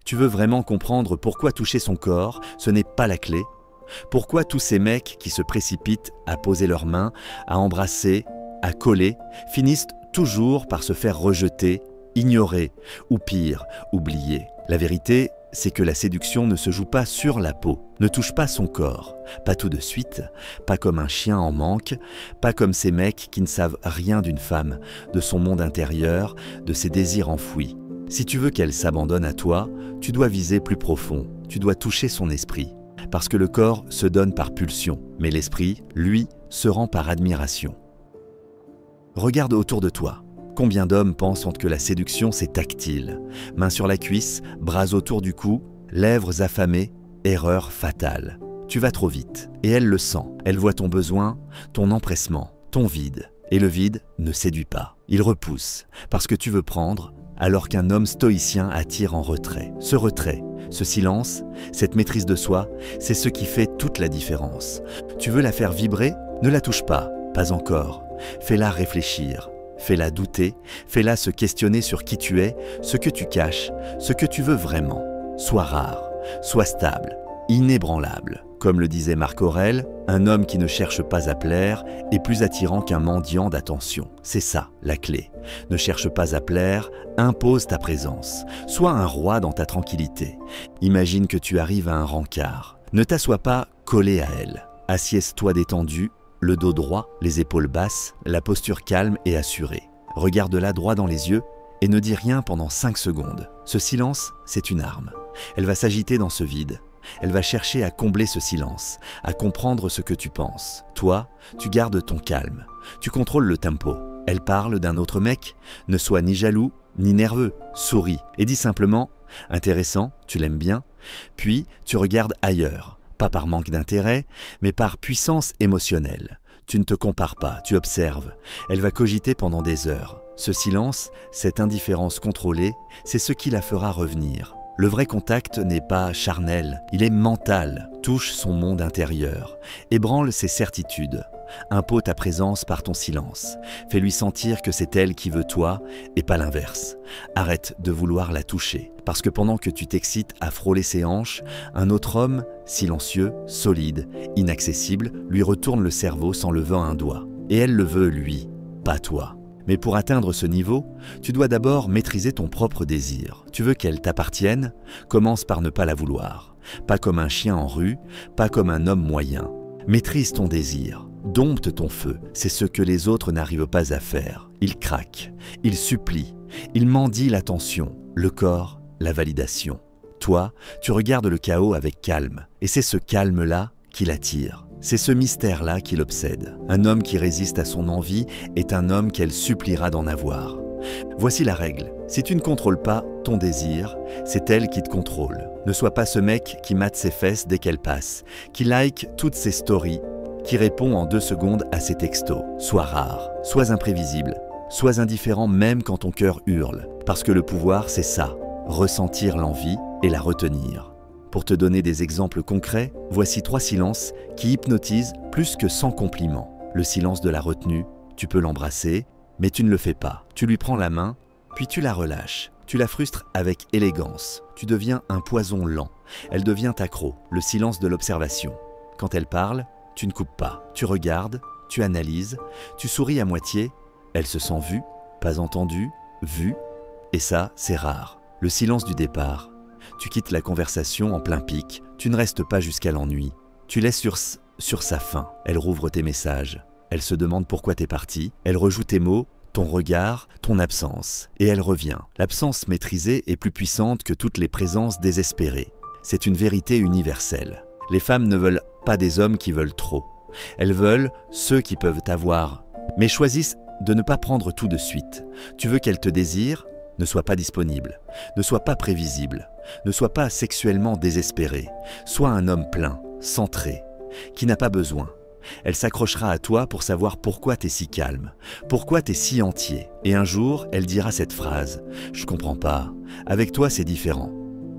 Tu veux vraiment comprendre pourquoi toucher son corps, ce n'est pas la clé? Pourquoi tous ces mecs qui se précipitent à poser leurs mains, à embrasser, à coller, finissent toujours par se faire rejeter, ignorer, ou pire, oublier? La vérité, c'est que la séduction ne se joue pas sur la peau, ne touche pas son corps, pas tout de suite, pas comme un chien en manque, pas comme ces mecs qui ne savent rien d'une femme, de son monde intérieur, de ses désirs enfouis. Si tu veux qu'elle s'abandonne à toi, tu dois viser plus profond, tu dois toucher son esprit. Parce que le corps se donne par pulsion, mais l'esprit, lui, se rend par admiration. Regarde autour de toi. Combien d'hommes pensent que la séduction c'est tactile? Mains sur la cuisse, bras autour du cou, lèvres affamées, erreur fatale. Tu vas trop vite, et elle le sent. Elle voit ton besoin, ton empressement, ton vide. Et le vide ne séduit pas. Il repousse, parce que tu veux prendre, alors qu'un homme stoïcien attire en retrait. Ce retrait, ce silence, cette maîtrise de soi, c'est ce qui fait toute la différence. Tu veux la faire vibrer? Ne la touche pas, pas encore. Fais-la réfléchir, fais-la douter, fais-la se questionner sur qui tu es, ce que tu caches, ce que tu veux vraiment. Sois rare, sois stable, inébranlable. Comme le disait Marc Aurèle, un homme qui ne cherche pas à plaire est plus attirant qu'un mendiant d'attention. C'est ça, la clé. Ne cherche pas à plaire, impose ta présence. Sois un roi dans ta tranquillité. Imagine que tu arrives à un rencard. Ne t'assois pas collé à elle. Assieds-toi détendu, le dos droit, les épaules basses, la posture calme et assurée. Regarde-la droit dans les yeux et ne dis rien pendant 5 secondes. Ce silence, c'est une arme. Elle va s'agiter dans ce vide. Elle va chercher à combler ce silence, à comprendre ce que tu penses. Toi, tu gardes ton calme. Tu contrôles le tempo. Elle parle d'un autre mec. Ne sois ni jaloux, ni nerveux. Souris et dis simplement « intéressant, tu l'aimes bien ». Puis, tu regardes ailleurs. Pas par manque d'intérêt, mais par puissance émotionnelle. Tu ne te compares pas, tu observes. Elle va cogiter pendant des heures. Ce silence, cette indifférence contrôlée, c'est ce qui la fera revenir. Le vrai contact n'est pas charnel, il est mental, touche son monde intérieur, ébranle ses certitudes, impose ta présence par ton silence, fais-lui sentir que c'est elle qui veut toi et pas l'inverse. Arrête de vouloir la toucher, parce que pendant que tu t'excites à frôler ses hanches, un autre homme, silencieux, solide, inaccessible, lui retourne le cerveau sans lever un doigt. Et elle le veut lui, pas toi. Mais pour atteindre ce niveau, tu dois d'abord maîtriser ton propre désir. Tu veux qu'elle t'appartienne? Commence par ne pas la vouloir. Pas comme un chien en rue, pas comme un homme moyen. Maîtrise ton désir, dompte ton feu. C'est ce que les autres n'arrivent pas à faire. Ils craquent, ils supplient, ils mendient l'attention, le corps, la validation. Toi, tu regardes le chaos avec calme, et c'est ce calme-là qui l'attire. C'est ce mystère-là qui l'obsède. Un homme qui résiste à son envie est un homme qu'elle suppliera d'en avoir. Voici la règle. Si tu ne contrôles pas ton désir, c'est elle qui te contrôle. Ne sois pas ce mec qui mate ses fesses dès qu'elle passe, qui like toutes ses stories, qui répond en 2 secondes à ses textos. Sois rare, sois imprévisible, sois indifférent même quand ton cœur hurle. Parce que le pouvoir, c'est ça, ressentir l'envie et la retenir. Pour te donner des exemples concrets, voici 3 silences qui hypnotisent plus que 100 compliments. Le silence de la retenue, tu peux l'embrasser, mais tu ne le fais pas. Tu lui prends la main, puis tu la relâches. Tu la frustres avec élégance. Tu deviens un poison lent. Elle devient accro, le silence de l'observation. Quand elle parle, tu ne coupes pas. Tu regardes, tu analyses, tu souris à moitié. Elle se sent vue, pas entendue, vue. Et ça, c'est rare. Le silence du départ. Tu quittes la conversation en plein pic, tu ne restes pas jusqu'à l'ennui. Tu laisses sur sa faim. Elle rouvre tes messages. Elle se demande pourquoi t'es parti. Elle rejoue tes mots, ton regard, ton absence. Et elle revient. L'absence maîtrisée est plus puissante que toutes les présences désespérées. C'est une vérité universelle. Les femmes ne veulent pas des hommes qui veulent trop. Elles veulent ceux qui peuvent t'avoir, mais choisissent de ne pas prendre tout de suite. Tu veux qu'elles te désirent? Ne sois pas disponible, ne sois pas prévisible, ne sois pas sexuellement désespéré. Sois un homme plein, centré, qui n'a pas besoin. Elle s'accrochera à toi pour savoir pourquoi t'es si calme, pourquoi t'es si entier. Et un jour, elle dira cette phrase « Je comprends pas, avec toi c'est différent ».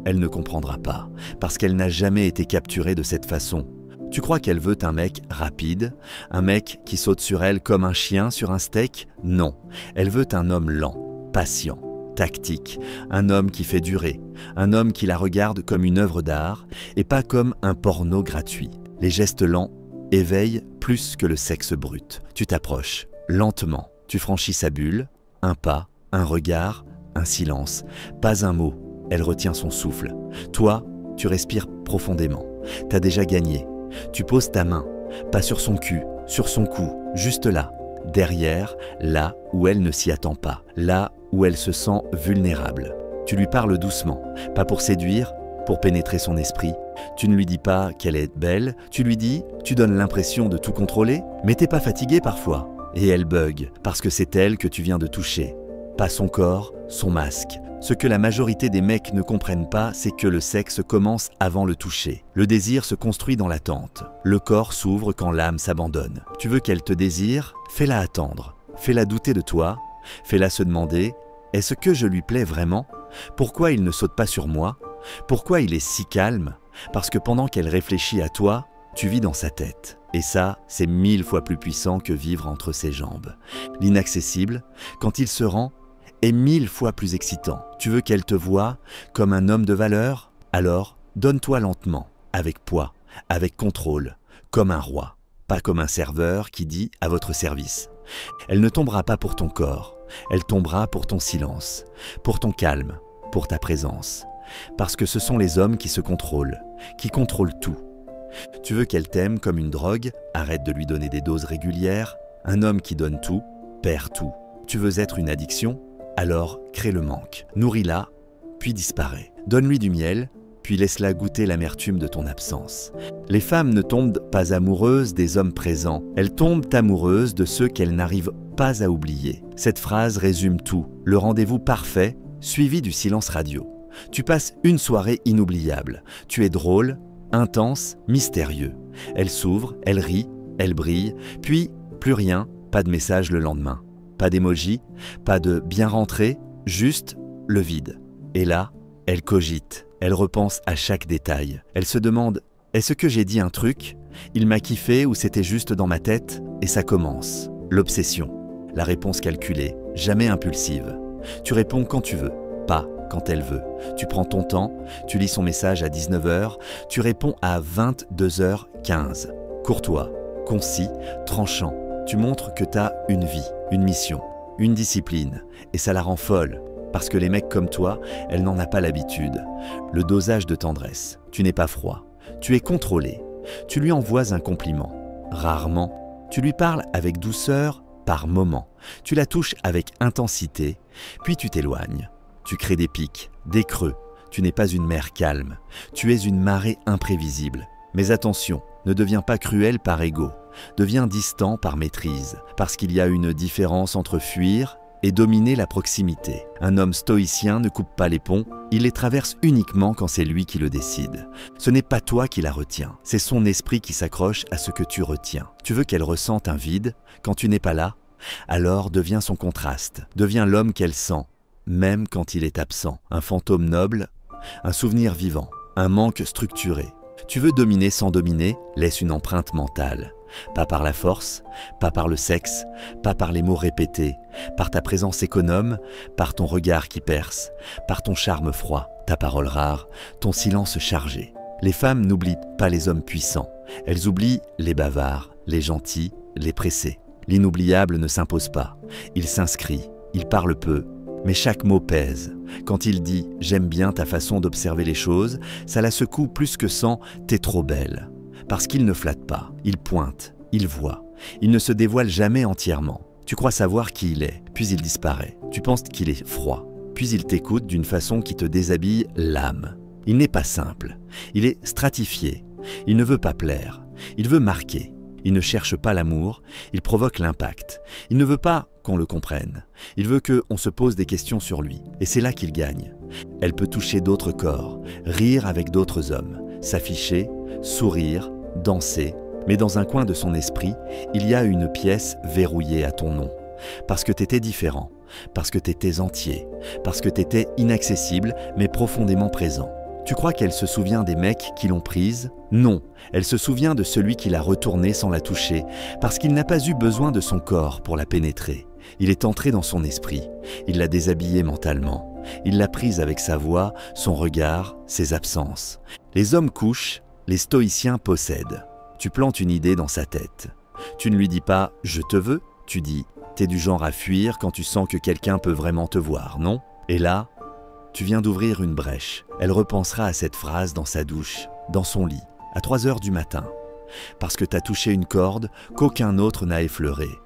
Elle ne comprendra pas, parce qu'elle n'a jamais été capturée de cette façon. Tu crois qu'elle veut un mec rapide, un mec qui saute sur elle comme un chien sur un steak? Non, elle veut un homme lent, patient, tactique, un homme qui fait durer, un homme qui la regarde comme une œuvre d'art et pas comme un porno gratuit. Les gestes lents éveillent plus que le sexe brut. Tu t'approches, lentement, tu franchis sa bulle, un pas, un regard, un silence, pas un mot, elle retient son souffle. Toi, tu respires profondément, t'as déjà gagné. Tu poses ta main, pas sur son cul, sur son cou, juste là, derrière, là où elle ne s'y attend pas, là où elle se sent vulnérable. Tu lui parles doucement, pas pour séduire, pour pénétrer son esprit. Tu ne lui dis pas qu'elle est belle, tu lui dis, tu donnes l'impression de tout contrôler, mais t'es pas fatigué parfois. Et elle bug, parce que c'est elle que tu viens de toucher. Pas son corps, son masque. Ce que la majorité des mecs ne comprennent pas, c'est que le sexe commence avant le toucher. Le désir se construit dans l'attente. Le corps s'ouvre quand l'âme s'abandonne. Tu veux qu'elle te désire? Fais-la attendre. Fais-la douter de toi. Fais-la se demander, est-ce que je lui plais vraiment? Pourquoi il ne saute pas sur moi? Pourquoi il est si calme? Parce que pendant qu'elle réfléchit à toi, tu vis dans sa tête. Et ça, c'est 1000 fois plus puissant que vivre entre ses jambes. L'inaccessible, quand il se rend, est 1000 fois plus excitant. Tu veux qu'elle te voie comme un homme de valeur? Alors, donne-toi lentement, avec poids, avec contrôle, comme un roi, pas comme un serveur qui dit « à votre service ». Elle ne tombera pas pour ton corps, elle tombera pour ton silence, pour ton calme, pour ta présence. Parce que ce sont les hommes qui se contrôlent, qui contrôlent tout. Tu veux qu'elle t'aime comme une drogue? Arrête de lui donner des doses régulières. Un homme qui donne tout, perd tout. Tu veux être une addiction? Alors crée le manque. Nourris-la, puis disparaît. Donne-lui du miel, puis laisse-la goûter l'amertume de ton absence. Les femmes ne tombent pas amoureuses des hommes présents. Elles tombent amoureuses de ceux qu'elles n'arrivent pas à oublier. Cette phrase résume tout. Le rendez-vous parfait, suivi du silence radio. Tu passes une soirée inoubliable. Tu es drôle, intense, mystérieux. Elle s'ouvre, elle rit, elle brille, puis plus rien, pas de message le lendemain. Pas d'émoji, pas de bien rentré, juste le vide. Et là, elle cogite, elle repense à chaque détail. Elle se demande, est-ce que j'ai dit un truc? Il m'a kiffé ou c'était juste dans ma tête? Et ça commence. L'obsession. La réponse calculée, jamais impulsive. Tu réponds quand tu veux, pas quand elle veut. Tu prends ton temps, tu lis son message à 19h, tu réponds à 22h15. Courtois, concis, tranchant. Tu montres que tu as une vie, une mission, une discipline. Et ça la rend folle. Parce que les mecs comme toi, elle n'en a pas l'habitude. Le dosage de tendresse. Tu n'es pas froid. Tu es contrôlé. Tu lui envoies un compliment. Rarement. Tu lui parles avec douceur par moment. Tu la touches avec intensité. Puis tu t'éloignes. Tu crées des pics, des creux. Tu n'es pas une mer calme. Tu es une marée imprévisible. Mais attention, ne deviens pas cruel par ego. Deviens distant par maîtrise. Parce qu'il y a une différence entre fuir et dominer la proximité. Un homme stoïcien ne coupe pas les ponts, il les traverse uniquement quand c'est lui qui le décide. Ce n'est pas toi qui la retiens, c'est son esprit qui s'accroche à ce que tu retiens. Tu veux qu'elle ressente un vide quand tu n'es pas là? Alors deviens son contraste, deviens l'homme qu'elle sent, même quand il est absent. Un fantôme noble, un souvenir vivant, un manque structuré. Tu veux dominer sans dominer? Laisse une empreinte mentale. Pas par la force, pas par le sexe, pas par les mots répétés, par ta présence économe, par ton regard qui perce, par ton charme froid, ta parole rare, ton silence chargé. Les femmes n'oublient pas les hommes puissants, elles oublient les bavards, les gentils, les pressés. L'inoubliable ne s'impose pas, il s'inscrit, il parle peu, mais chaque mot pèse. Quand il dit « j'aime bien ta façon d'observer les choses », ça la secoue plus que sans « t'es trop belle ». Parce qu'il ne flatte pas, il pointe, il voit, il ne se dévoile jamais entièrement. Tu crois savoir qui il est, puis il disparaît. Tu penses qu'il est froid, puis il t'écoute d'une façon qui te déshabille l'âme. Il n'est pas simple, il est stratifié, il ne veut pas plaire, il veut marquer. Il ne cherche pas l'amour, il provoque l'impact. Il ne veut pas qu'on le comprenne, il veut qu'on se pose des questions sur lui. Et c'est là qu'il gagne. Elle peut toucher d'autres corps, rire avec d'autres hommes, s'afficher, sourire, danser, mais dans un coin de son esprit, il y a une pièce verrouillée à ton nom. Parce que t'étais différent, parce que t'étais entier, parce que t'étais inaccessible, mais profondément présent. Tu crois qu'elle se souvient des mecs qui l'ont prise? Non, elle se souvient de celui qui l'a retournée sans la toucher, parce qu'il n'a pas eu besoin de son corps pour la pénétrer. Il est entré dans son esprit, il l'a déshabillée mentalement. Il l'a prise avec sa voix, son regard, ses absences. Les hommes couchent, les stoïciens possèdent. Tu plantes une idée dans sa tête. Tu ne lui dis pas « je te veux », tu dis « t'es du genre à fuir quand tu sens que quelqu'un peut vraiment te voir, non ?» Et là, tu viens d'ouvrir une brèche. Elle repensera à cette phrase dans sa douche, dans son lit, à 3 heures du matin. Parce que t'as touché une corde qu'aucun autre n'a effleurée.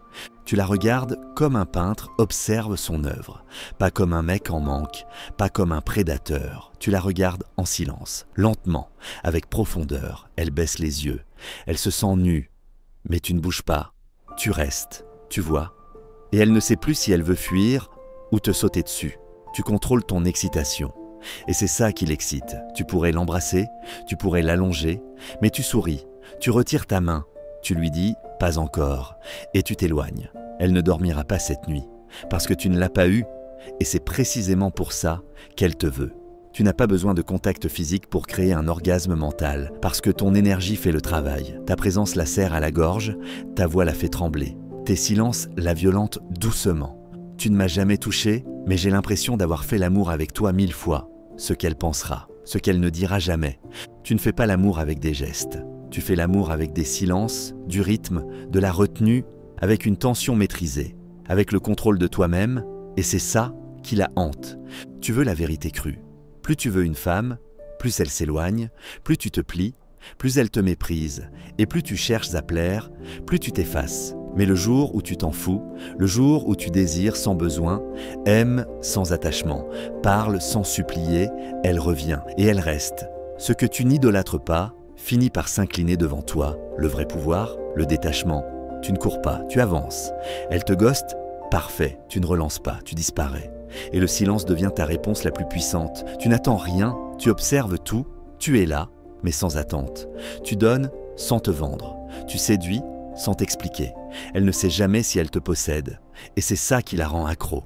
Tu la regardes comme un peintre observe son œuvre, pas comme un mec en manque, pas comme un prédateur. Tu la regardes en silence, lentement, avec profondeur. Elle baisse les yeux, elle se sent nue. Mais tu ne bouges pas, tu restes, tu vois. Et elle ne sait plus si elle veut fuir ou te sauter dessus. Tu contrôles ton excitation. Et c'est ça qui l'excite. Tu pourrais l'embrasser, tu pourrais l'allonger, mais tu souris, tu retires ta main. Tu lui dis « pas encore » et tu t'éloignes. Elle ne dormira pas cette nuit, parce que tu ne l'as pas eue, et c'est précisément pour ça qu'elle te veut. Tu n'as pas besoin de contact physique pour créer un orgasme mental, parce que ton énergie fait le travail. Ta présence la serre à la gorge, ta voix la fait trembler. Tes silences la violentent doucement. Tu ne m'as jamais touché, mais j'ai l'impression d'avoir fait l'amour avec toi 1000 fois. Ce qu'elle pensera, ce qu'elle ne dira jamais. Tu ne fais pas l'amour avec des gestes. Tu fais l'amour avec des silences, du rythme, de la retenue, avec une tension maîtrisée, avec le contrôle de toi-même, et c'est ça qui la hante. Tu veux la vérité crue. Plus tu veux une femme, plus elle s'éloigne, plus tu te plies, plus elle te méprise, et plus tu cherches à plaire, plus tu t'effaces. Mais le jour où tu t'en fous, le jour où tu désires sans besoin, aime sans attachement, parle sans supplier, elle revient et elle reste. Ce que tu n'idolâtres pas finit par s'incliner devant toi, le vrai pouvoir, le détachement. Tu ne cours pas, tu avances. Elle te ghoste, parfait, tu ne relances pas, tu disparais. Et le silence devient ta réponse la plus puissante. Tu n'attends rien, tu observes tout, tu es là, mais sans attente. Tu donnes sans te vendre, tu séduis sans t'expliquer. Elle ne sait jamais si elle te possède, et c'est ça qui la rend accro.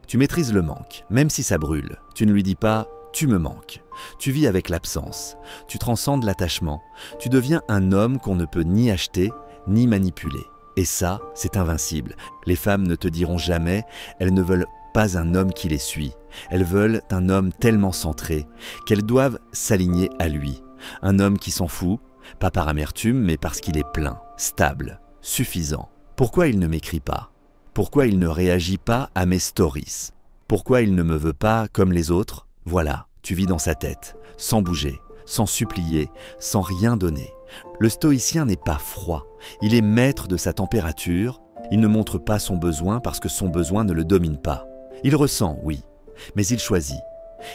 Tu maîtrises le manque, même si ça brûle. Tu ne lui dis pas « tu me manques ». Tu vis avec l'absence, tu transcendes l'attachement, tu deviens un homme qu'on ne peut ni acheter, ni manipuler. Et ça, c'est invincible. Les femmes ne te diront jamais, elles ne veulent pas un homme qui les suit. Elles veulent un homme tellement centré qu'elles doivent s'aligner à lui. Un homme qui s'en fout, pas par amertume, mais parce qu'il est plein, stable, suffisant. Pourquoi il ne m'écrit pas? Pourquoi il ne réagit pas à mes stories? Pourquoi il ne me veut pas comme les autres? Voilà, tu vis dans sa tête, sans bouger, sans supplier, sans rien donner. Le stoïcien n'est pas froid, il est maître de sa température, il ne montre pas son besoin parce que son besoin ne le domine pas. Il ressent, oui, mais il choisit.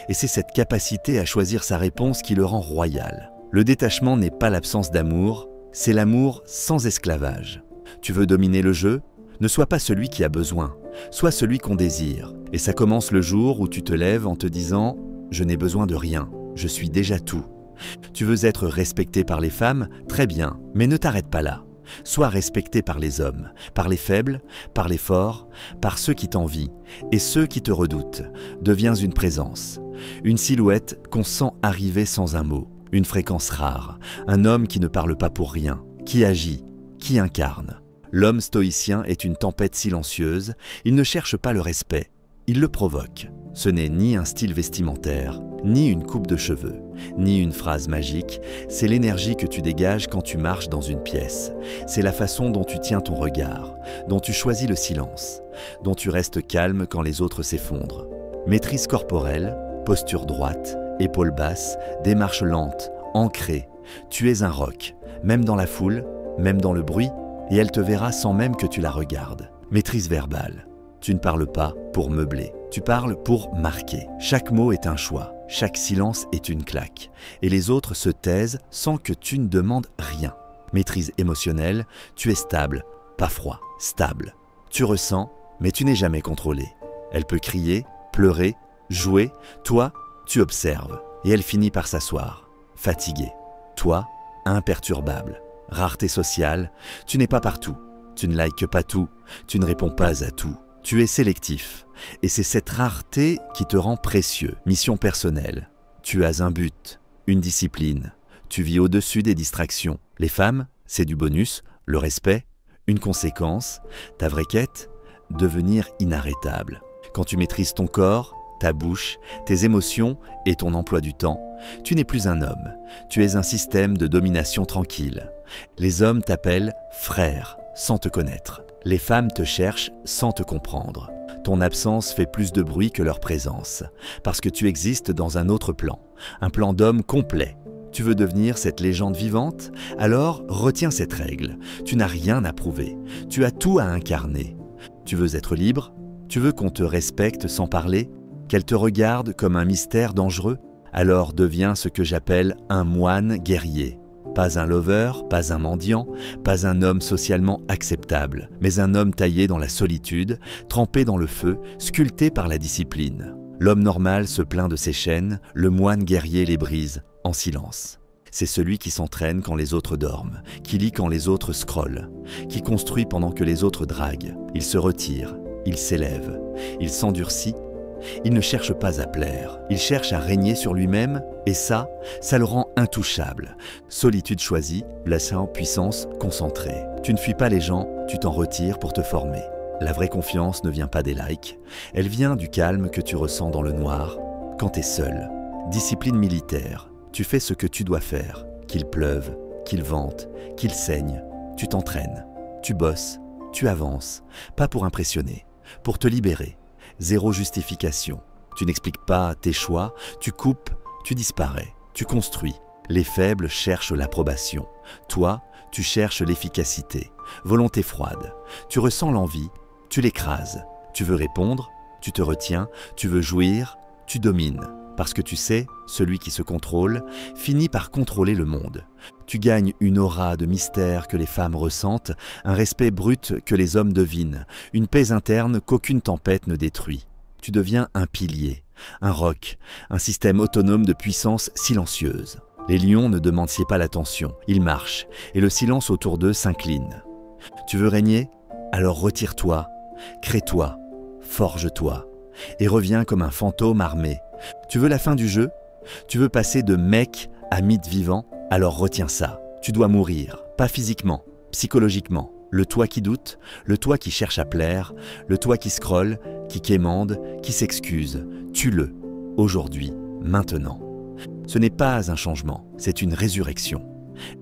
Et c'est cette capacité à choisir sa réponse qui le rend royal. Le détachement n'est pas l'absence d'amour, c'est l'amour sans esclavage. Tu veux dominer le jeu? Ne sois pas celui qui a besoin, sois celui qu'on désire. Et ça commence le jour où tu te lèves en te disant « je n'ai besoin de rien, je suis déjà tout ». Tu veux être respecté par les femmes? Très bien, mais ne t'arrête pas là. Sois respecté par les hommes, par les faibles, par les forts, par ceux qui t'envient et ceux qui te redoutent. Deviens une présence, une silhouette qu'on sent arriver sans un mot, une fréquence rare, un homme qui ne parle pas pour rien, qui agit, qui incarne. L'homme stoïcien est une tempête silencieuse, il ne cherche pas le respect, il le provoque. Ce n'est ni un style vestimentaire, ni une coupe de cheveux, ni une phrase magique, c'est l'énergie que tu dégages quand tu marches dans une pièce. C'est la façon dont tu tiens ton regard, dont tu choisis le silence, dont tu restes calme quand les autres s'effondrent. Maîtrise corporelle, posture droite, épaules basses, démarche lente, ancrée. Tu es un roc, même dans la foule, même dans le bruit, et elle te verra sans même que tu la regardes. Maîtrise verbale. Tu ne parles pas pour meubler, tu parles pour marquer. Chaque mot est un choix, chaque silence est une claque. Et les autres se taisent sans que tu ne demandes rien. Maîtrise émotionnelle, tu es stable, pas froid, stable. Tu ressens, mais tu n'es jamais contrôlé. Elle peut crier, pleurer, jouer. Toi, tu observes. Et elle finit par s'asseoir, fatiguée. Toi, imperturbable. Rareté sociale, tu n'es pas partout. Tu ne likes pas tout, tu ne réponds pas à tout. Tu es sélectif. Et c'est cette rareté qui te rend précieux. Mission personnelle. Tu as un but, une discipline. Tu vis au-dessus des distractions. Les femmes, c'est du bonus, le respect, une conséquence. Ta vraie quête, devenir inarrêtable. Quand tu maîtrises ton corps, ta bouche, tes émotions et ton emploi du temps, tu n'es plus un homme, tu es un système de domination tranquille. Les hommes t'appellent frère, sans te connaître. Les femmes te cherchent sans te comprendre. Ton absence fait plus de bruit que leur présence, parce que tu existes dans un autre plan, un plan d'homme complet. Tu veux devenir cette légende vivante? Alors retiens cette règle, tu n'as rien à prouver, tu as tout à incarner. Tu veux être libre? Tu veux qu'on te respecte sans parler? Qu'elle te regarde comme un mystère dangereux? Alors deviens ce que j'appelle un moine guerrier. Pas un lover, pas un mendiant, pas un homme socialement acceptable, mais un homme taillé dans la solitude, trempé dans le feu, sculpté par la discipline. L'homme normal se plaint de ses chaînes, le moine guerrier les brise, en silence. C'est celui qui s'entraîne quand les autres dorment, qui lit quand les autres scrollent, qui construit pendant que les autres draguent. Il se retire, il s'élève, il s'endurcit. Il ne cherche pas à plaire, il cherche à régner sur lui-même et ça le rend intouchable. Solitude choisie, blessant, puissance concentrée. Tu ne fuis pas les gens, tu t'en retires pour te former. La vraie confiance ne vient pas des likes, elle vient du calme que tu ressens dans le noir quand t'es seul. Discipline militaire, tu fais ce que tu dois faire, qu'il pleuve, qu'il vente, qu'il saigne. Tu t'entraînes, tu bosses, tu avances, pas pour impressionner, pour te libérer. Zéro justification. Tu n'expliques pas tes choix, tu coupes, tu disparais, tu construis. Les faibles cherchent l'approbation. Toi, tu cherches l'efficacité. Volonté froide. Tu ressens l'envie, tu l'écrases. Tu veux répondre, tu te retiens, tu veux jouir, tu domines. Parce que tu sais, celui qui se contrôle finit par contrôler le monde. Tu gagnes une aura de mystère que les femmes ressentent, un respect brut que les hommes devinent, une paix interne qu'aucune tempête ne détruit. Tu deviens un pilier, un roc, un système autonome de puissance silencieuse. Les lions ne demandaient pas l'attention, ils marchent, et le silence autour d'eux s'incline. Tu veux régner? Alors retire-toi, crée-toi, forge-toi, et reviens comme un fantôme armé. Tu veux la fin du jeu? Tu veux passer de mec à mythe vivant? Alors retiens ça. Tu dois mourir, pas physiquement, psychologiquement. Le toi qui doute, le toi qui cherche à plaire, le toi qui scrolle, qui quémande, qui s'excuse. Tue-le, aujourd'hui, maintenant. Ce n'est pas un changement, c'est une résurrection.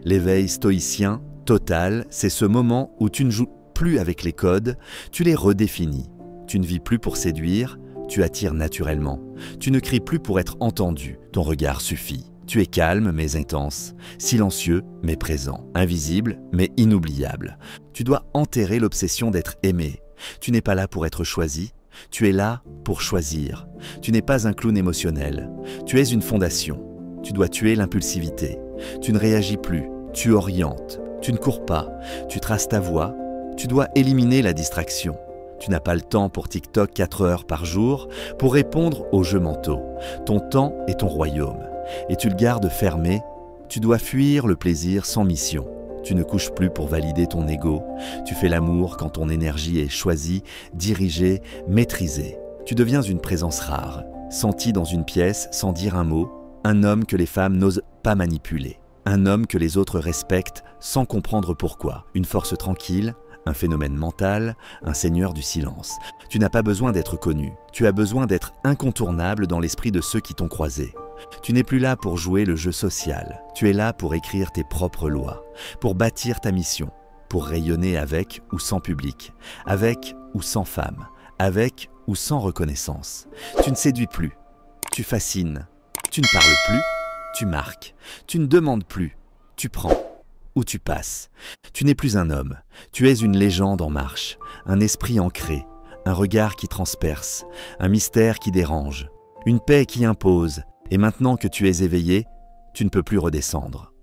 L'éveil stoïcien, total, c'est ce moment où tu ne joues plus avec les codes, tu les redéfinis. Tu ne vis plus pour séduire, tu attires naturellement. Tu ne cries plus pour être entendu, ton regard suffit. Tu es calme mais intense, silencieux mais présent, invisible mais inoubliable. Tu dois enterrer l'obsession d'être aimé. Tu n'es pas là pour être choisi, tu es là pour choisir. Tu n'es pas un clown émotionnel, tu es une fondation. Tu dois tuer l'impulsivité. Tu ne réagis plus, tu orientes. Tu ne cours pas, tu traces ta voie. Tu dois éliminer la distraction. Tu n'as pas le temps pour TikTok 4 heures par jour pour répondre aux jeux mentaux. Ton temps est ton royaume et tu le gardes fermé. Tu dois fuir le plaisir sans mission. Tu ne couches plus pour valider ton ego. Tu fais l'amour quand ton énergie est choisie, dirigée, maîtrisée. Tu deviens une présence rare, sentie dans une pièce sans dire un mot, un homme que les femmes n'osent pas manipuler, un homme que les autres respectent sans comprendre pourquoi, une force tranquille, un phénomène mental, un seigneur du silence. Tu n'as pas besoin d'être connu, tu as besoin d'être incontournable dans l'esprit de ceux qui t'ont croisé. Tu n'es plus là pour jouer le jeu social, tu es là pour écrire tes propres lois, pour bâtir ta mission, pour rayonner avec ou sans public, avec ou sans femme, avec ou sans reconnaissance. Tu ne séduis plus, tu fascines, tu ne parles plus, tu marques, tu ne demandes plus, tu prends. Où tu passes. Tu n'es plus un homme, tu es une légende en marche, un esprit ancré, un regard qui transperce, un mystère qui dérange, une paix qui impose, et maintenant que tu es éveillé, tu ne peux plus redescendre.